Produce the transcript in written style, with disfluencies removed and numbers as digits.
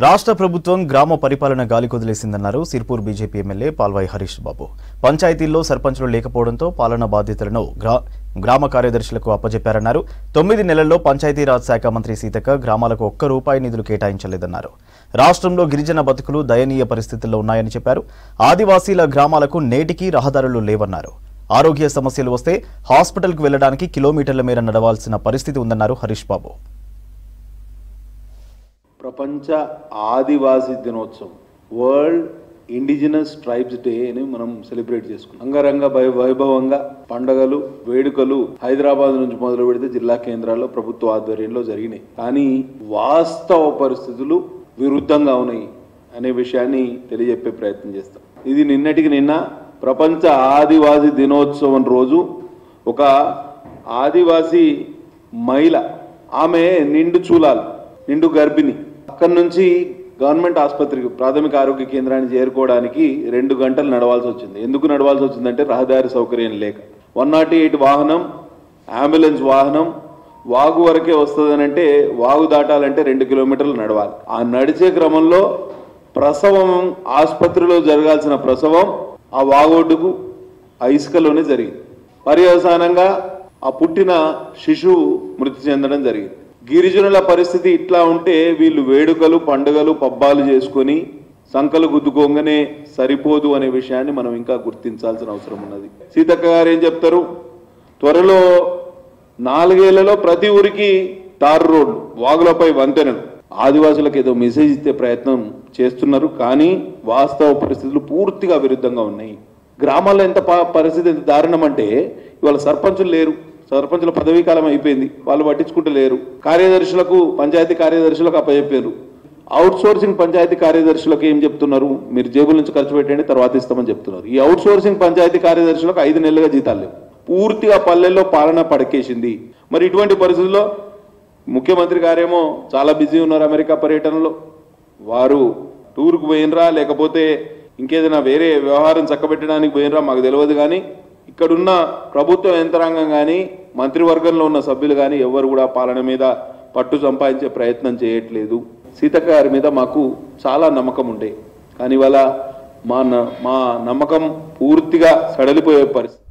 రాష్ట్ర ప్రభుత్వం గ్రామ పరిపాలన గాలికొదిలేసిందన్నారు సిర్పూర్ బీజేపీ ఎమ్మెల్యే పాల్వాయి హరీష్ బాబు. పంచాయతీల్లో సర్పంచులు లేకపోవడంతో పాలనా బాధ్యతలను గ్రామ కార్యదర్శులకు అప్పజెప్పారన్నారు. 9 నెలల్లో పంచాయతీరాజ్ శాఖ మంత్రి సీతక్క గ్రామాలకు ₹1 నిధులు కేటాయించలేదన్నారు. రాష్ట్రంలో గిరిజన బతుకులు దయనీయ పరిస్థితుల్లో ఉన్నాయని చెప్పారు. ఆదివాసీల గ్రామాలకు నేటికీ రహదారులు లేవన్నారు. ఆరోగ్య సమస్యలు వస్తే హాస్పిటల్కు వెళ్లడానికి కిలోమీటర్ల మేర నడవాల్సిన పరిస్థితి ఉందన్నారు హరీష్ బాబు. ప్రపంచ ఆదివాసీ దినోత్సవం వరల్డ్ ఇండిజినస్ ట్రైబ్స్ డే అని మనం సెలబ్రేట్ చేసుకున్నాం. అంగరంగ వైభవంగా పండగలు వేడుకలు హైదరాబాద్ నుంచి మొదలు పెడితే జిల్లా కేంద్రాల్లో ప్రభుత్వ ఆధ్వర్యంలో జరిగినాయి. కానీ వాస్తవ పరిస్థితులు విరుద్ధంగా ఉన్నాయి అనే విషయాన్ని తెలియజెప్పే ప్రయత్నం చేస్తాం. ఇది నిన్నటికి నిన్న ప్రపంచ ఆదివాసీ దినోత్సవం రోజు ఒక ఆదివాసీ మహిళ, ఆమె నిండు గర్భిణి, అక్కడి నుంచి గవర్నమెంట్ ఆసుపత్రికి ప్రాథమిక ఆరోగ్య కేంద్రాన్ని చేరుకోవడానికి 2 గంటలు నడవాల్సి వచ్చింది. ఎందుకు నడవాల్సి వచ్చిందంటే రహదారి సౌకర్యం లేక. 108 వాహనం, అంబులెన్స్ వాహనం వాగు వరకే వస్తుందనంటే వాగు దాటాలంటే 2 కిలోమీటర్లు నడవాలి. ఆ నడిచే క్రమంలో ప్రసవం, ఆసుపత్రిలో జరగాల్సిన ప్రసవం ఆ వాగొడ్డుకు ఆ ఇసుకలోనే జరిగింది. పర్యవసానంగా ఆ పుట్టిన శిశువు మృతి చెందడం జరిగింది. గిరిజనుల పరిస్థితి ఇట్లా ఉంటే వీళ్ళు వేడుకలు పండుగలు పబ్బాలు చేసుకొని సంకలు గుద్దుకోగానే సరిపోదు అనే విషయాన్ని మనం ఇంకా గుర్తించాల్సిన అవసరం ఉన్నది. సీతక్క గారు ఏం చెప్తారు, త్వరలో 4 ఏళ్లలో ప్రతి ఊరికి తారు రోడ్లు, వాగులపై వంతెనలు. ఆదివాసులకు ఏదో మెసేజ్ ఇచ్చే ప్రయత్నం చేస్తున్నారు, కానీ వాస్తవ పరిస్థితులు పూర్తిగా విరుద్ధంగా ఉన్నాయి. గ్రామాల్లో ఎంత పరిస్థితి ఎంత దారుణం అంటే ఇవాళ సర్పంచులు లేరు, సర్పంచుల పదవీ కాలం అయిపోయింది, వాళ్ళు పట్టించుకుంటూ లేరు. కార్యదర్శులకు, పంచాయతీ కార్యదర్శులకు అప్పచెప్పారు. అవుట్ సోర్సింగ్ పంచాయతీ కార్యదర్శులకు ఏం చెప్తున్నారు, మీరు జేబుల నుంచి ఖర్చు పెట్టండి తర్వాత ఇస్తామని చెప్తున్నారు. ఈ అవుట్ సోర్సింగ్ పంచాయతీ కార్యదర్శులకు 5 నెలలుగా జీతాలు లేవు. పూర్తిగా పల్లెల్లో పాలన పడకేసింది. మరి ఇటువంటి పరిస్థితుల్లో ముఖ్యమంత్రి గారేమో చాలా బిజీ ఉన్నారు అమెరికా పర్యటనలో. వారు టూర్కు పోయినరా లేకపోతే ఇంకేదైనా వేరే వ్యవహారం చక్కబెట్టడానికి పోయినరా మాకు తెలియదు. కానీ ఇక్కడున్న ప్రభుత్వ యంత్రాంగం కానీ మంత్రివర్గంలో ఉన్న సభ్యులు కానీ ఎవరు కూడా పాలన మీద పట్టు సంపాదించే ప్రయత్నం చేయట్లేదు. సీతక్క గారి మీద మాకు చాలా నమ్మకం ఉండే, కానీ ఇవాళ మా నమ్మకం పూర్తిగా సడలిపోయే పరిస్థితి.